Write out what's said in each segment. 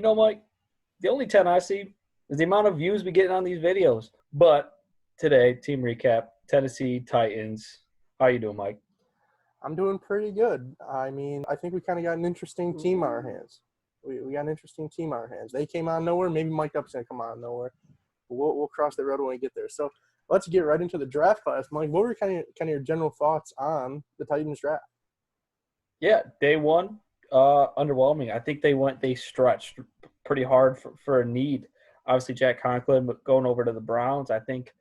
Mike, the only 10 I see is the amount of views we get on these videos. But today, team recap, Tennessee Titans. How you doing, Mike? I'm doing pretty good. I mean, I think we kind of got an interesting team on our hands. We got an interesting team on our hands. They came out of nowhere. Maybe Mike Up's going to come out of nowhere. But we'll cross the road when we get there. So let's get right into the draft class. Mike, what were kind of your general thoughts on the Titans draft? Yeah, day one, underwhelming. I think they stretched pretty hard for a need. Obviously, Jack Conklin going over to the Browns. I think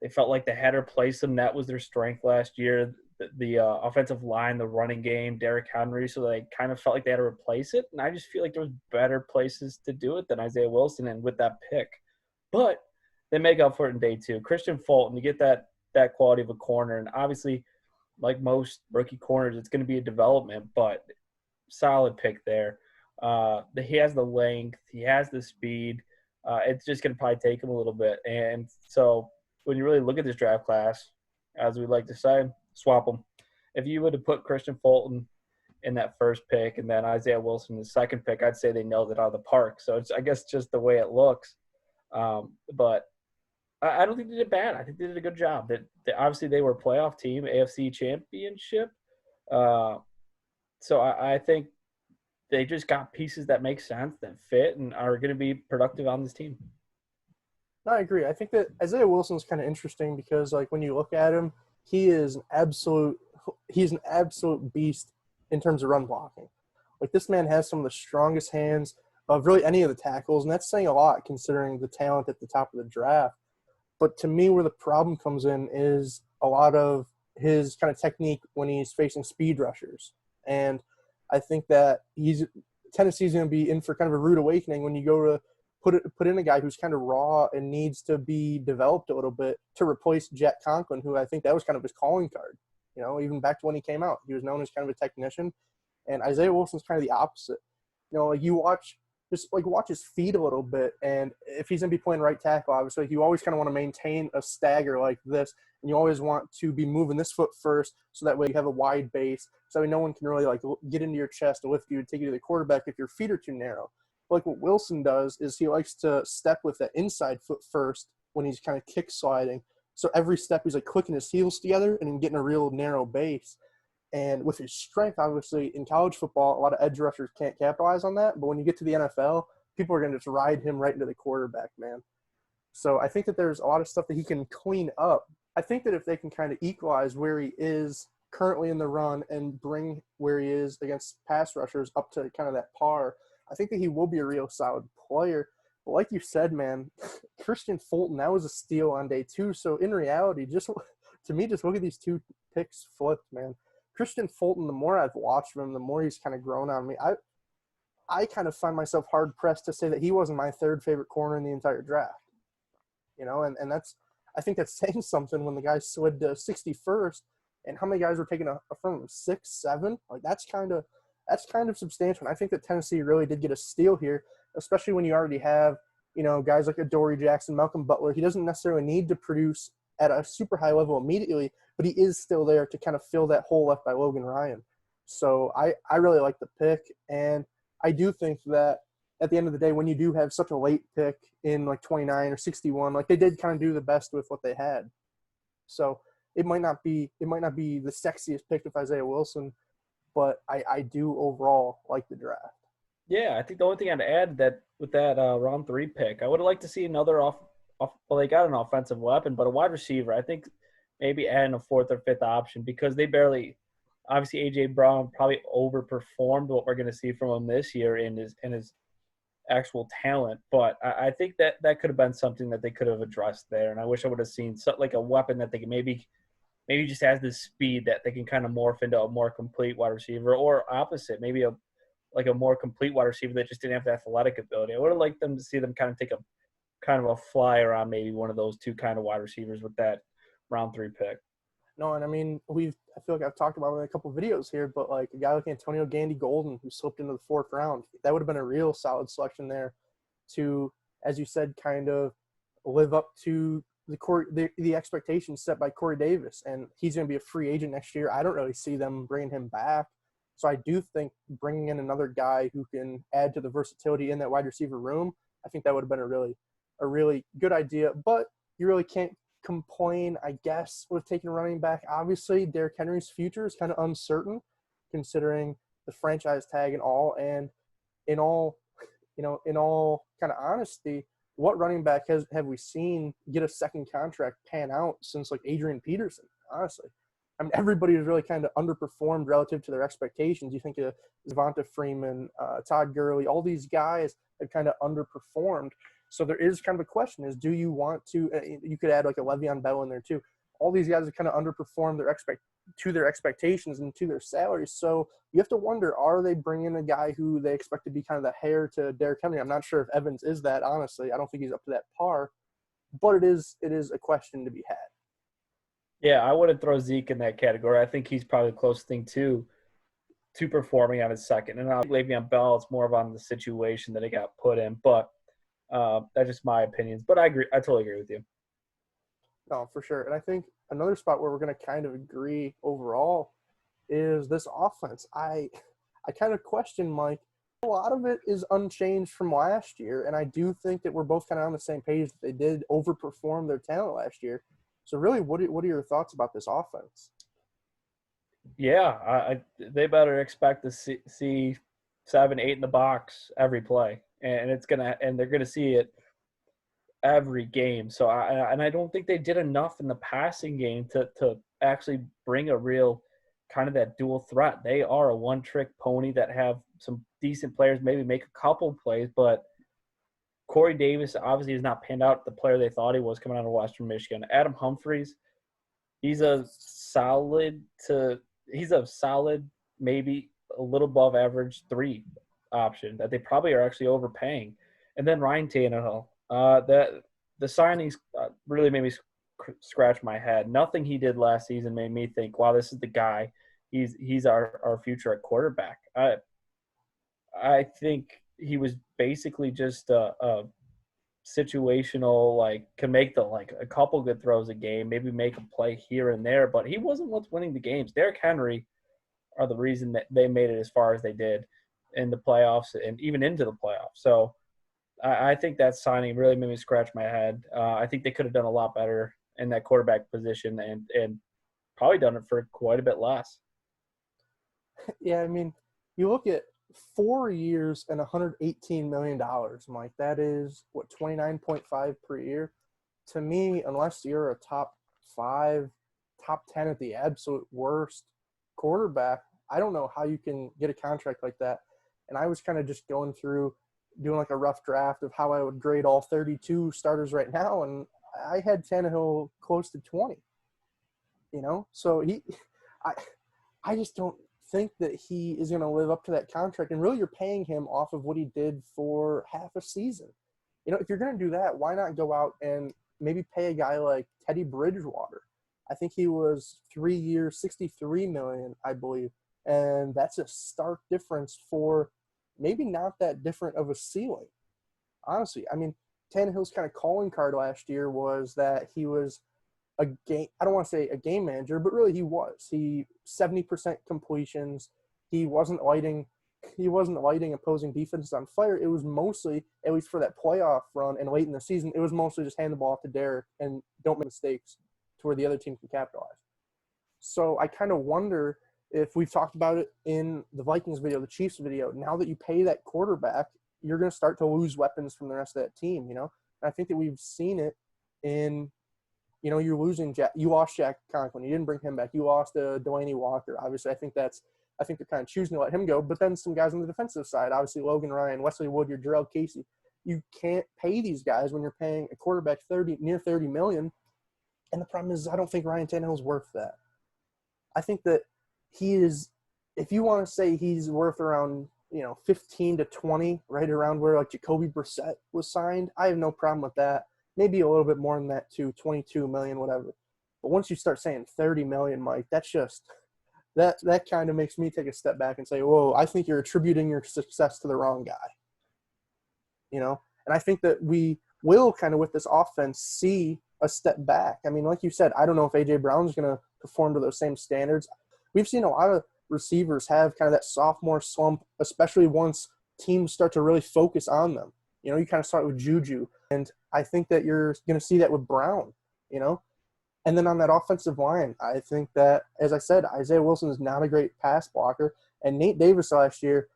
they felt like they had to replace him. That was their strength last year. The offensive line, the running game, Derrick Henry. So they kind of felt like they had to replace it. And I just feel like there was better places to do it than Isaiah Wilson and with that pick. But they make up for it in day two. Christian Fulton, you get that quality of a corner. And obviously, like most rookie corners, it's going to be a development, but solid pick there. He has the length. He has the speed. It's just going to probably take him a little bit. And so when you really look at this draft class, as we like to say, swap them. If you would have put Christian Fulton in that first pick and then Isaiah Wilson in the second pick, I'd say they nailed it out of the park. So it's, I guess, just the way it looks. But I don't think they did bad. I think they did a good job. Obviously, they were a playoff team, AFC championship. So I think they just got pieces that make sense, that fit, and are going to be productive on this team. No, I agree. I think that Isaiah Wilson's kind of interesting because, like, when you look at him, he's an absolute beast in terms of run blocking. Like, this man has some of the strongest hands of really any of the tackles, and that's saying a lot considering the talent at the top of the draft. But to me, where the problem comes in is a lot of his kind of technique when he's facing speed rushers. And I think that Tennessee's going to be in for kind of a rude awakening when you go to put in a guy who's kind of raw and needs to be developed a little bit to replace Jack Conklin, who I think that was kind of his calling card. You know, even back to when he came out, he was known as kind of a technician. And Isaiah Wilson's kind of the opposite. You know, like watch his feet a little bit, and if he's going to be playing right tackle, obviously, you always kind of want to maintain a stagger like this, and you always want to be moving this foot first so that way you have a wide base, so no one can really, like, get into your chest to lift you and take you to the quarterback if your feet are too narrow. But like what Wilson does is he likes to step with that inside foot first when he's kind of kick sliding. So every step he's like clicking his heels together and then getting a real narrow base. And with his strength, obviously, in college football, a lot of edge rushers can't capitalize on that. But when you get to the NFL, people are going to just ride him right into the quarterback, man. So I think that there's a lot of stuff that he can clean up. I think that if they can kind of equalize where he is currently in the run and bring where he is against pass rushers up to kind of that par, I think that he will be a real solid player. But like you said, man, Christian Fulton, that was a steal on day two. So in reality, just look at these two picks flipped, man. Christian Fulton, the more I've watched him, the more he's kind of grown on me. I kind of find myself hard-pressed to say that he wasn't my third favorite corner in the entire draft. You know, and that's – I think that's saying something when the guy slid to 61st, and how many guys were taking from him, 6, 7? Like, that's kind of substantial. And I think that Tennessee really did get a steal here, especially when you already have, you know, guys like Adoree Jackson, Malcolm Butler. He doesn't necessarily need to produce at a super high level immediately, but he is still there to kind of fill that hole left by Logan Ryan. So I really like the pick, and I do think that at the end of the day, when you do have such a late pick in like 29 or 61, like they did kind of do the best with what they had. So it might not be the sexiest pick with Isaiah Wilson, but I do overall like the draft. Yeah, I think the only thing I'd add that with that round 3 pick, I would have liked to see another well, they got an offensive weapon, but a wide receiver. I think maybe adding a 4th or 5th option because they barely – obviously A.J. Brown probably overperformed what we're going to see from him this year in his actual talent. But I think that could have been something that they could have addressed there, and I wish I would have seen like a weapon that they can maybe just has this speed that they can kind of morph into a more complete wide receiver, or opposite, maybe a more complete wide receiver that just didn't have the athletic ability. I would have liked them to see them kind of take a kind of a flyer on maybe one of those two kind of wide receivers with that round 3 pick. No, and I mean, I feel like I've talked about it in a couple of videos here, but like a guy like Antonio Gandy Golden who slipped into the 4th round, that would have been a real solid selection there to, as you said, kind of live up to the expectations set by Corey Davis. And he's going to be a free agent next year. I don't really see them bringing him back. So I do think bringing in another guy who can add to the versatility in that wide receiver room, I think that would have been a really good idea. But you really can't complain, I guess, with taking a running back. Obviously, Derrick Henry's future is kind of uncertain, considering the franchise tag and all. And in all, in all kind of honesty, what running back have we seen get a second contract pan out since like Adrian Peterson? Honestly, I mean, everybody has really kind of underperformed relative to their expectations. You think of Devonta Freeman, Todd Gurley, all these guys have kind of underperformed. So there is kind of a question: is do you want to? You could add like a Le'Veon Bell in there too. All these guys have kind of underperformed their expectations and to their salaries. So you have to wonder: are they bringing a guy who they expect to be kind of the heir to Derrick Henry? I'm not sure if Evans is that. Honestly, I don't think he's up to that par. But it is a question to be had. Yeah, I wouldn't throw Zeke in that category. I think he's probably the closest thing to performing on his second. And I think Le'Veon Bell, it's more of on the situation that he got put in. But that's just my opinions. But I agree. I totally agree with you. No, for sure. And I think another spot where we're going to kind of agree overall is this offense. I kind of question, Mike. A lot of it is unchanged from last year, and I do think that we're both kind of on the same page that they did overperform their talent last year. So really, what are your thoughts about this offense? Yeah, they better expect to see 7, 8 in the box every play, and they're gonna see it every game. So I don't think they did enough in the passing game to actually bring a real kind of that dual threat. They are a one-trick pony that have some decent players, maybe make a couple plays, but Corey Davis obviously has not panned out the player they thought he was coming out of Western Michigan. Adam Humphries, he's a solid, maybe a little above average 3 option that they probably are actually overpaying. And then Ryan Tannehill, the signings really made me scratch my head. Nothing he did last season made me think, wow, this is the guy. He's our future at quarterback. I think he was basically just a situational, like, can make a couple good throws a game, maybe make a play here and there, but he wasn't what's winning the games. Derrick Henry are the reason that they made it as far as they did in the playoffs and even into the playoffs. So I think that signing really made me scratch my head. I think they could have done a lot better in that quarterback position and probably done it for quite a bit less. Yeah, I mean, you look at 4 years and $118 million, Mike. That is, 29.5 per year. To me, unless you're a top 5, top 10 at the absolute worst quarterback, I don't know how you can get a contract like that. And I was kind of just going through, doing like a rough draft of how I would grade all 32 starters right now, and I had Tannehill close to 20. So I just don't think that he is going to live up to that contract. And really, you're paying him off of what he did for half a season. If you're going to do that, why not go out and maybe pay a guy like Teddy Bridgewater? I think he was 3 years, $63 million, I believe. And that's a stark difference for maybe not that different of a ceiling. Honestly, I mean, Tannehill's kind of calling card last year was that he was a game. I don't want to say a game manager, but really he was. He 70% completions. He wasn't lighting opposing defenses on fire. It was mostly, at least for that playoff run and late in the season, it was mostly just hand the ball off to Derrick and don't make mistakes to where the other team can capitalize. So I kind of wonder if we've talked about it in the Vikings video, the Chiefs video. Now that you pay that quarterback, you're going to start to lose weapons from the rest of that team. And I think that we've seen it in. You're losing you lost Jack Conklin. You didn't bring him back. You lost Delanie Walker. Obviously, I think they're kind of choosing to let him go. But then some guys on the defensive side, obviously Logan Ryan, Wesley Woodyard, Jarrell Casey. You can't pay these guys when you're paying a quarterback near $30 million. And the problem is, I don't think Ryan Tannehill's worth that. I think that he is. If you want to say he's worth around 15 to 20, right around where like Jacoby Brissett was signed, I have no problem with that. Maybe a little bit more than that too, 22 million, whatever. But once you start saying 30 million, Mike, that's just that kind of makes me take a step back and say, whoa, I think you're attributing your success to the wrong guy. And I think that we will kind of with this offense see a step back. I mean, like you said, I don't know if A.J. Brown's going to perform to those same standards. We've seen a lot of receivers have kind of that sophomore slump, especially once teams start to really focus on them. You kind of start with Juju, and I think that you're going to see that with Brown, you know. And then on that offensive line, I think that, as I said, Isaiah Wilson is not a great pass blocker. And Nate Davis last year,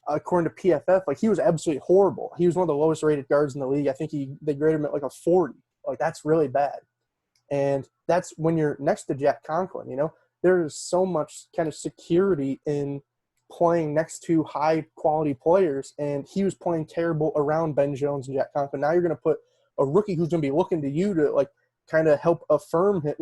according to PFF, like he was absolutely horrible. He was one of the lowest rated guards in the league. I think they graded him at like a 40. Like that's really bad. And that's when you're next to Jack Conklin, There's so much kind of security in playing next to high-quality players, and he was playing terrible around Ben Jones and Jack Conklin. Now you're going to put a rookie who's going to be looking to you to, like, kind of help affirm him,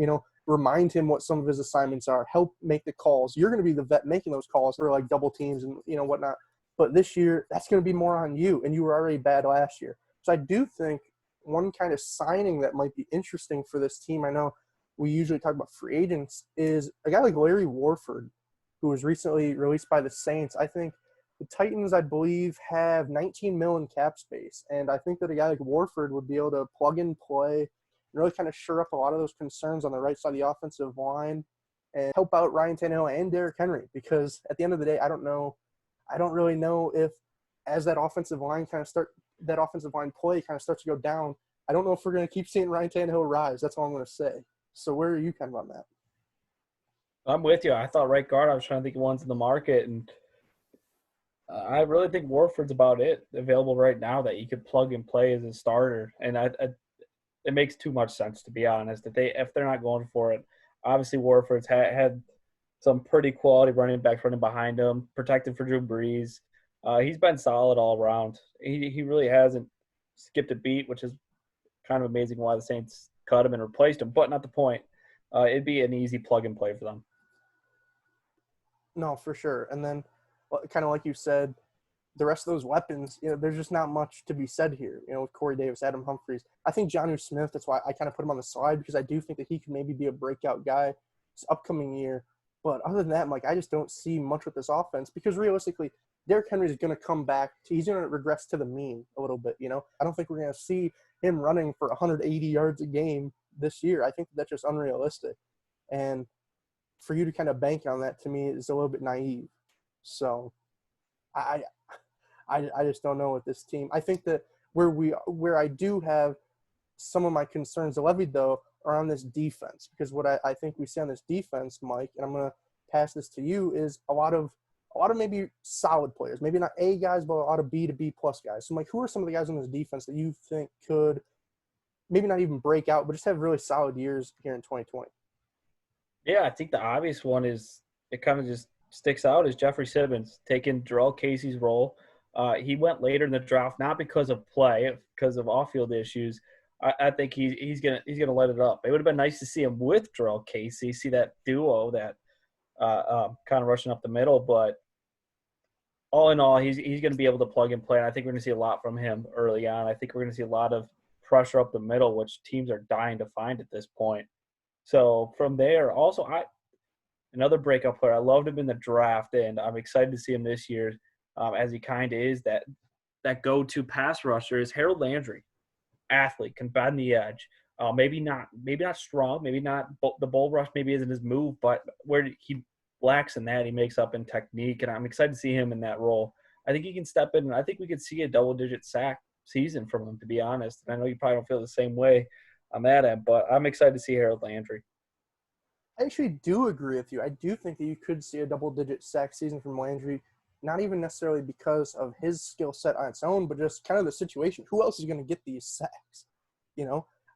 remind him what some of his assignments are, help make the calls. You're going to be the vet making those calls for, like, double teams and, whatnot. But this year, that's going to be more on you, and you were already bad last year. So I do think one kind of signing that might be interesting for this team, I know we usually talk about free agents, is a guy like Larry Warford, who was recently released by the Saints. I think the Titans, I believe, have $19 million in cap space, and I think that a guy like Warford would be able to plug and play and really kind of shore up a lot of those concerns on the right side of the offensive line and help out Ryan Tannehill and Derrick Henry, because at the end of the day, I don't really know if as that offensive line play kind of starts to go down, I don't know if we're going to keep seeing Ryan Tannehill rise. That's all I'm going to say. So where are you kind of on that? I'm with you. I thought right guard, I was trying to think of ones in the market, and I really think Warford's about it available right now that you could plug and play as a starter. And it makes too much sense, to be honest. If they're not going for it, obviously Warford's had some pretty quality running backs running behind him, protected for Drew Brees. He's been solid all around. He really hasn't skipped a beat, which is kind of amazing why the Saints cut him and replaced him, but not the point. It'd be an easy plug and play for them. No, for sure. And then, kind of like you said, the rest of those weapons, there's just not much to be said here. With Corey Davis, Adam Humphries. I think Jonnu Smith, that's why I kind of put him on the slide, because I do think that he could maybe be a breakout guy this upcoming year. But other than that, I just don't see much with this offense, because realistically, Derrick Henry is going to come back. He's going to regress to the mean a little bit, I don't think we're going to see him running for 180 yards a game this year. I think that's just unrealistic. And for you to kind of bank on that, to me, is a little bit naive. So I just don't know with this team. I think that where I do have some of my concerns levied, though, are on this defense, because what I think we see on this defense, Mike, and I'm going to pass this to you, is a lot of maybe solid players, maybe not A guys, but a lot of B to B plus guys. So, who are some of the guys on this defense that you think could maybe not even break out, but just have really solid years here in 2020? Yeah, I think the obvious one is, it kind of just sticks out, is Jeffrey Simmons taking Jarrell Casey's role. He went later in the draft, not because of play, because of off-field issues. I think he's gonna let it up. It would have been nice to see him with Jarrell Casey, see that duo that kind of rushing up the middle. But all in all, he's going to be able to plug and play. And I think we're going to see a lot from him early on. I think we're going to see a lot of pressure up the middle, which teams are dying to find at this point. So from there, also another breakout player. I loved him in the draft, and I'm excited to see him this year, as he kind of is that go-to pass rusher, is Harold Landry. Athlete, can bend the edge. Maybe not strong, maybe not the bull rush maybe isn't his move, but where he lacks in that, he makes up in technique, and I'm excited to see him in that role. I think he can step in, and I think we could see a double-digit sack season from him, to be honest. And I know you probably don't feel the same way on that end, but I'm excited to see Harold Landry. I actually do agree with you. I do think that you could see a double-digit sack season from Landry, not even necessarily because of his skill set on its own, but just kind of the situation. Who else is going to get these sacks?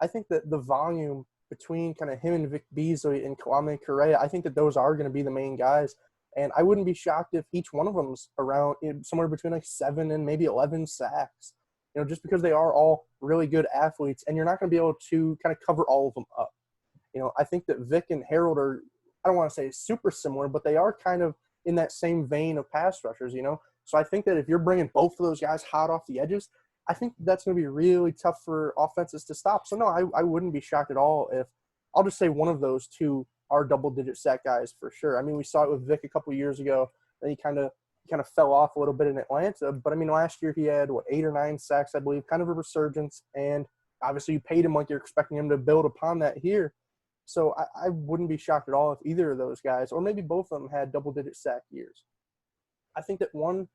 I think that the volume between kind of him and Vic Beasley and Kwame Correa, I think that those are going to be the main guys. And I wouldn't be shocked if each one of them's around somewhere between like 7 and maybe 11 sacks, just because they are all really good athletes, and you're not going to be able to kind of cover all of them up. I think that Vic and Harold are, I don't want to say super similar, but they are kind of in that same vein of pass rushers, So I think that if you're bringing both of those guys hot off the edges, I think that's going to be really tough for offenses to stop. So, no, I wouldn't be shocked at all if – I'll just say one of those two are double-digit sack guys for sure. I mean, we saw it with Vic a couple of years ago, and he kind of fell off a little bit in Atlanta. But, I mean, last year he had, 8 or 9 sacks, I believe, kind of a resurgence. And obviously you paid him like you're expecting him to build upon that here. So I wouldn't be shocked at all if either of those guys, or maybe both of them, had double-digit sack years. I think that one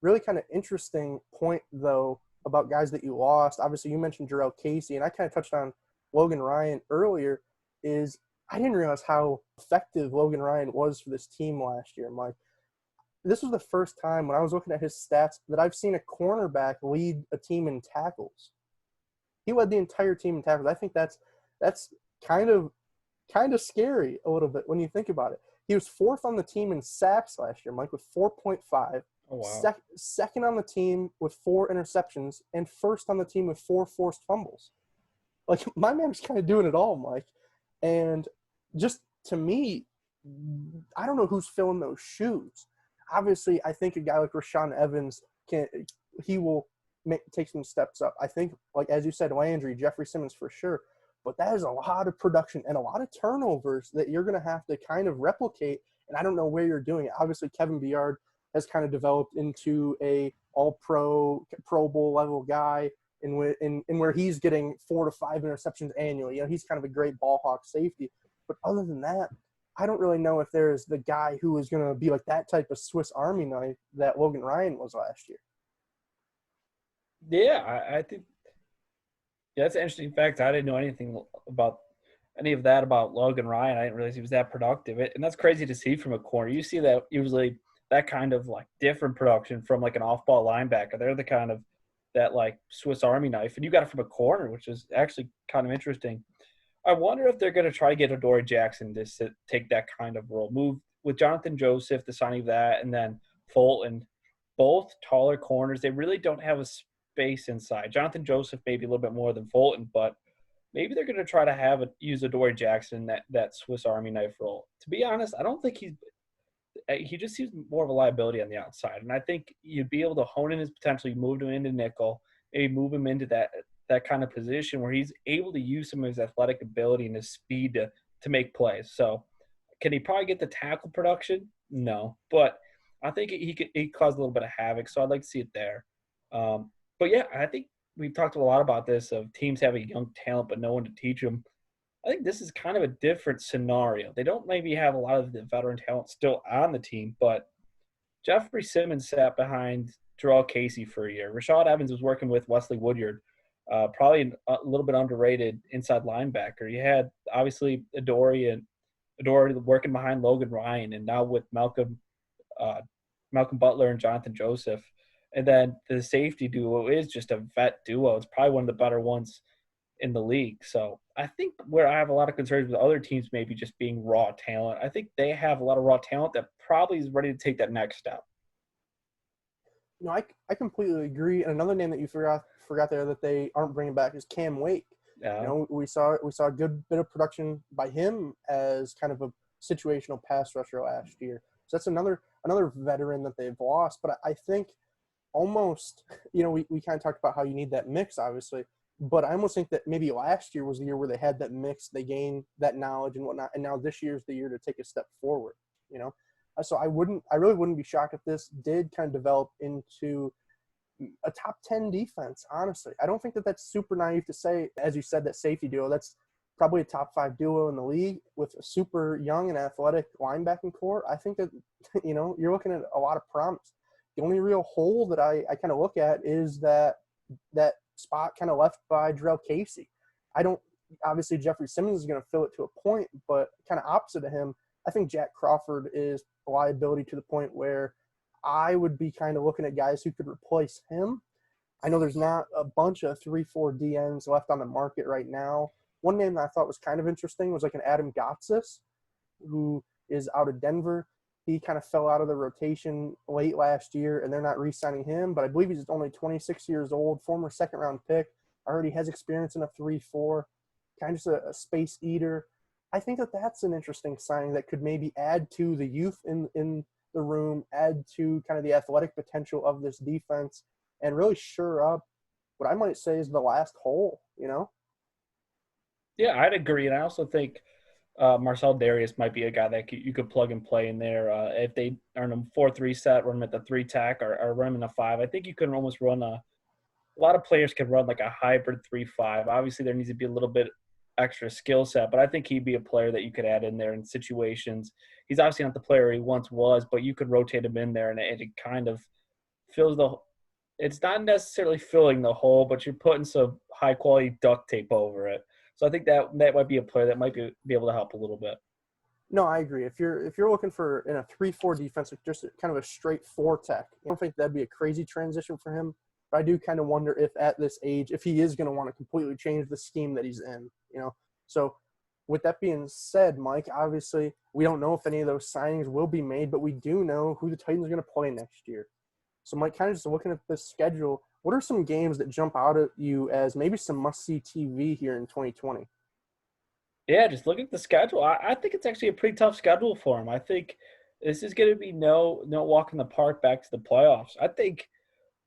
really kind of interesting point, though, about guys that you lost, obviously you mentioned Jarrell Casey, and I kind of touched on Logan Ryan earlier, is I didn't realize how effective Logan Ryan was for this team last year, Mike. This was the first time when I was looking at his stats that I've seen a cornerback lead a team in tackles. He led the entire team in tackles. I think that's kind of scary a little bit when you think about it. He was fourth on the team in sacks last year, Mike, with 4.5. Oh, wow. Second on the team with 4 interceptions, and first on the team with 4 forced fumbles. Like, my man's kind of doing it all, Mike. And just to me, I don't know who's filling those shoes. Obviously, I think a guy like Rashaan Evans will take some steps up. I think, like as you said, Landry, Jeffrey Simmons for sure. But that is a lot of production and a lot of turnovers that you're going to have to kind of replicate. And I don't know where you're doing it. Obviously, Kevin Byard has kind of developed into a all-pro, Pro Bowl level guy in where he's getting 4 to 5 interceptions annually. He's kind of a great ball hawk safety. But other than that, I don't really know if there's the guy who is going to be like that type of Swiss Army knife that Logan Ryan was last year. Yeah, I think that's an interesting fact. I didn't know anything about any of that about Logan Ryan. I didn't realize he was that productive. And that's crazy to see from a corner. You see that usually that kind of like different production from like an off-ball linebacker. They're the kind of that like Swiss Army knife, and you got it from a corner, which is actually kind of interesting. I wonder if they're going to try to get Adoree Jackson to take that kind of role. Move with Jonathan Joseph, the signing of that, and then Fulton, both taller corners. They really don't have a space inside. Jonathan Joseph maybe a little bit more than Fulton, but maybe they're going to try to use Adoree Jackson that Swiss Army knife role. To be honest, I don't think he just seems more of a liability on the outside, and I think you'd be able to hone in his potential. You move him into nickel, maybe move him into that kind of position where he's able to use some of his athletic ability and his speed to make plays. So can he probably get the tackle production? No, but I think he caused a little bit of havoc. So I'd like to see it there. But yeah, I think we've talked a lot about this of teams having young talent but no one to teach them. I think this is kind of a different scenario. They don't maybe have a lot of the veteran talent still on the team, but Jeffrey Simmons sat behind Jarrell Casey for a year. Rashad Evans was working with Wesley Woodyard, probably a little bit underrated inside linebacker. You had obviously Adoree working behind Logan Ryan, and now with Malcolm Butler and Jonathan Joseph. And then the safety duo is just a vet duo. It's probably one of the better ones in the league. So I think where I have a lot of concerns with other teams maybe just being raw talent, I think they have a lot of raw talent that probably is ready to take that next step. No, I completely agree. And another name that you forgot there that they aren't bringing back is Cam Wake. Yeah. We saw a good bit of production by him as kind of a situational pass rusher last year. So that's another veteran that they've lost. But I think almost, we kind of talked about how you need that mix, obviously. But I almost think that maybe last year was the year where they had that mix, they gained that knowledge and whatnot, and now this year's the year to take a step forward. So I really wouldn't be shocked if this did kind of develop into a top 10 defense. Honestly, I don't think that that's super naive to say, as you said, that safety duo. That's probably a top 5 duo in the league with a super young and athletic linebacking core. I think that you're looking at a lot of promise. The only real hole that I kind of look at is that spot kind of left by Jarrell Casey. Obviously Jeffrey Simmons is going to fill it to a point, but kind of opposite of him, I think Jack Crawford is a liability to the point where I would be kind of looking at guys who could replace him. I know there's not a bunch of 3-4 DNs left on the market right now. One name that I thought was kind of interesting was like an Adam Gotsis, who is out of Denver. He kind of fell out of the rotation late last year, and they're not re-signing him. But I believe he's only 26 years old, former second-round pick, already has experience in a 3-4, kind of just a space eater. I think that that's an interesting signing that could maybe add to the youth in the room, add to kind of the athletic potential of this defense, and really shore up what I might say is the last hole, Yeah, I'd agree. And I also think Marcel Darius might be a guy that you could plug and play in there. If they earn him 4-3 set, run him at the 3 tack, or run him in a 5. I think you can almost run a lot of players can run like a hybrid 3-5. Obviously, there needs to be a little bit extra skill set, but I think he'd be a player that you could add in there in situations. He's obviously not the player he once was, but you could rotate him in there, and it kind of fills the. It's not necessarily filling the hole, but you're putting some high quality duct tape over it. So I think that might be a player that might be able to help a little bit. No, I agree. If you're looking for in a 3-4 defense, like just kind of a straight four tech, I don't think that'd be a crazy transition for him. But I do kind of wonder if at this age, if he is going to want to completely change the scheme that he's in, you know. So with that being said, Mike, obviously we don't know if any of those signings will be made, but we do know who the Titans are going to play next year. So Mike, kind of just looking at this schedule, what are some games that jump out at you as maybe some must-see TV here in 2020? Yeah, just look at the schedule. I think it's actually a pretty tough schedule for him. I think this is going to be no walk in the park back to the playoffs. I think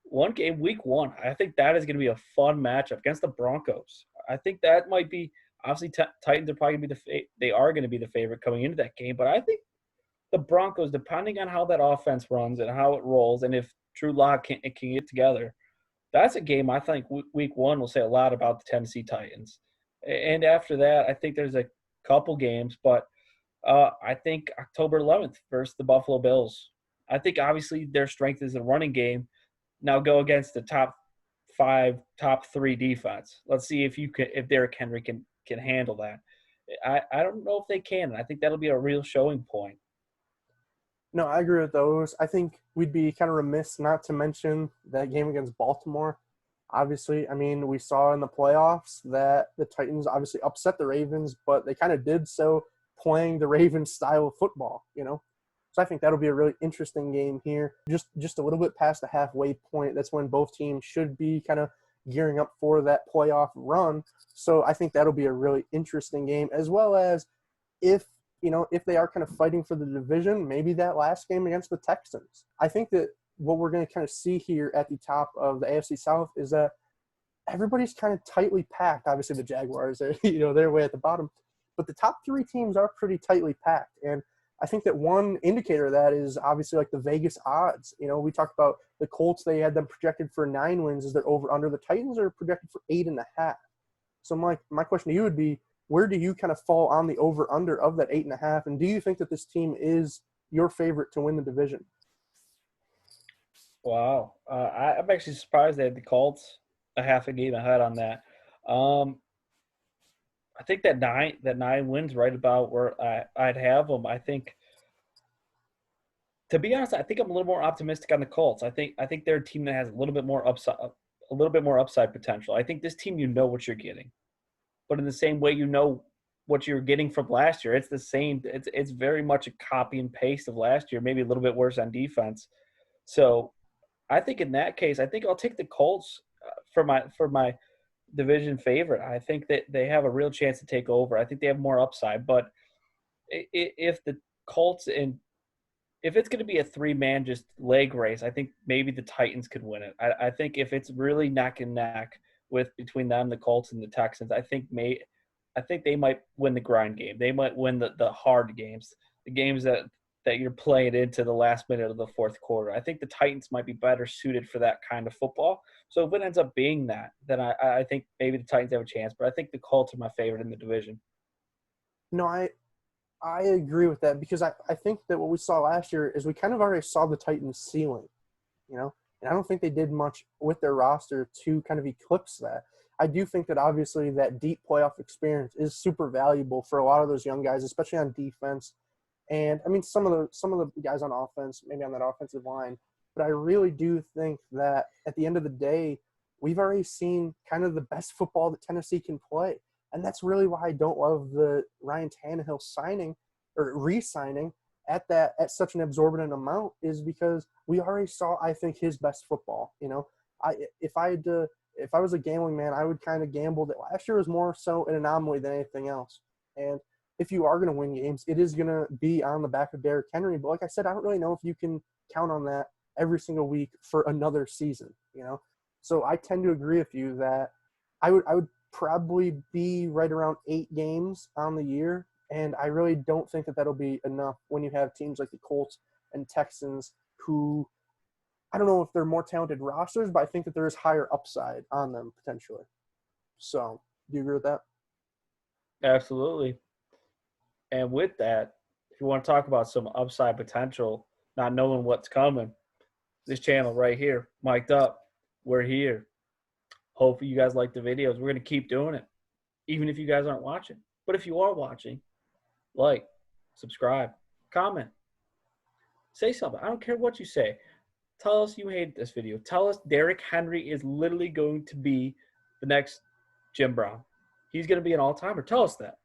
one game, week one, I think that is going to be a fun matchup against the Broncos. I think that might be obviously Titans are probably going to be they are going to be the favorite coming into that game, but I think the Broncos, depending on how that offense runs and how it rolls, and if Drew Lock can get together, that's a game I think week one will say a lot about the Tennessee Titans. And after that, I think there's a couple games, but I think October 11th versus the Buffalo Bills. I think obviously their strength is the running game. Now go against the top five, top three defense. Let's see if Derrick Henry can handle that. I don't know if they can. I think that'll be a real showing point. No, I agree with those. I think we'd be kind of remiss not to mention that game against Baltimore. Obviously, I mean, we saw in the playoffs that the Titans obviously upset the Ravens, but they kind of did so playing the Ravens style of football, you know? So I think that'll be a really interesting game here. Just a little bit past the halfway point. That's when both teams should be kind of gearing up for that playoff run. So I think that'll be a really interesting game, as well as if if they are kind of fighting for the division, maybe that last game against the Texans. I think that what we're going to kind of see here at the top of the AFC South is that everybody's kind of tightly packed. Obviously, the Jaguars are, they're way at the bottom, but the top three teams are pretty tightly packed. And I think that one indicator of that is obviously like the Vegas odds. We talked about the Colts; they had them projected for 9 wins. Is they're over under? The Titans are projected for 8.5. So, my question to you would be, where do you kind of fall on the over under of that 8.5? And do you think that this team is your favorite to win the division? Wow, I'm actually surprised they had the Colts a half a game ahead on that. Um, I think that nine wins right about where I'd have them. I think, to be honest, I think I'm a little more optimistic on the Colts. I think they're a team that has a little bit more upside potential. I think this team, you know what you're getting, but in the same way, you know what you're getting from last year. It's the same. It's very much a copy and paste of last year, maybe a little bit worse on defense. So I think in that case, I think I'll take the Colts for my division favorite. I think that they have a real chance to take over. I think they have more upside. But if the Colts and if it's going to be a 3-man just leg race, I think maybe the Titans could win it. I think if it's really neck and neck with between them, the Colts and the Texans, I think they might win the grind game. They might win the hard games, the games that you're playing into the last minute of the fourth quarter. I think the Titans might be better suited for that kind of football. So if it ends up being that, then I think maybe the Titans have a chance. But I think the Colts are my favorite in the division. No, I agree with that because I think that what we saw last year is we kind of already saw the Titans ceiling, and I don't think they did much with their roster to kind of eclipse that. I do think that obviously that deep playoff experience is super valuable for a lot of those young guys, especially on defense. And I mean, some of the guys on offense, maybe on that offensive line, but I really do think that at the end of the day, we've already seen kind of the best football that Tennessee can play. And that's really why I don't love the Ryan Tannehill signing or re-signing at such an exorbitant amount, is because we already saw, I think, his best football. I if I was a gambling man, I would kind of gamble that last year was more so an anomaly than anything else. And if you are going to win games, it is going to be on the back of Derrick Henry. But like I said, I don't really know if you can count on that every single week for another season. So I tend to agree with you that I would probably be right around 8 games on the year. And I really don't think that that'll be enough when you have teams like the Colts and Texans who, I don't know if they're more talented rosters, but I think that there is higher upside on them potentially. So do you agree with that? Absolutely. And with that, if you want to talk about some upside potential, not knowing what's coming, this channel right here, mic'd up, we're here. Hopefully you guys like the videos. We're going to keep doing it, even if you guys aren't watching. But if you are watching, like, subscribe, comment, say something. I don't care what you say. Tell us you hate this video. Tell us Derrick Henry is literally going to be the next Jim Brown. He's going to be an all-timer. Tell us that.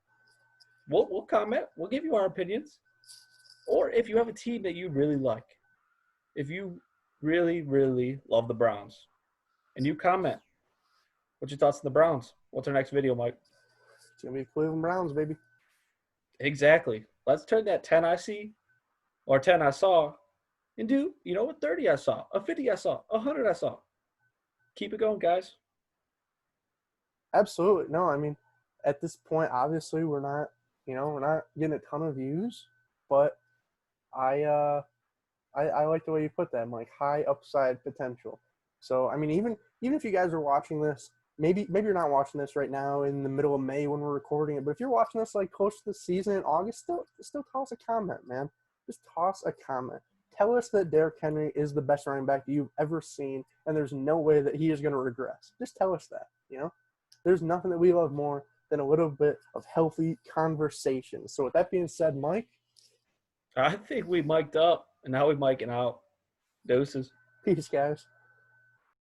We'll comment. We'll give you our opinions. Or if you have a team that you really like, if you really, really love the Browns, and you comment, what's your thoughts on the Browns? What's our next video, Mike? It's gonna be Cleveland Browns, baby. Exactly. Let's turn that 10 I see or 10 I saw into, you know, a 30 I saw, a 50 I saw, a 100 I saw. Keep it going, guys. Absolutely. No, I mean, at this point, obviously, we're not getting a ton of views, but I like the way you put that. I'm like high upside potential. So I mean, even if you guys are watching this, maybe you're not watching this right now in the middle of May when we're recording it, but if you're watching this like close to the season in August, still toss a comment, man. Just toss a comment. Tell us that Derrick Henry is the best running back that you've ever seen, and there's no way that he is going to regress. Just tell us that. There's nothing that we love more than a little bit of healthy conversation. So with that being said, Mike, I think we mic'd up, and now we're micing out. Doses. peace, guys.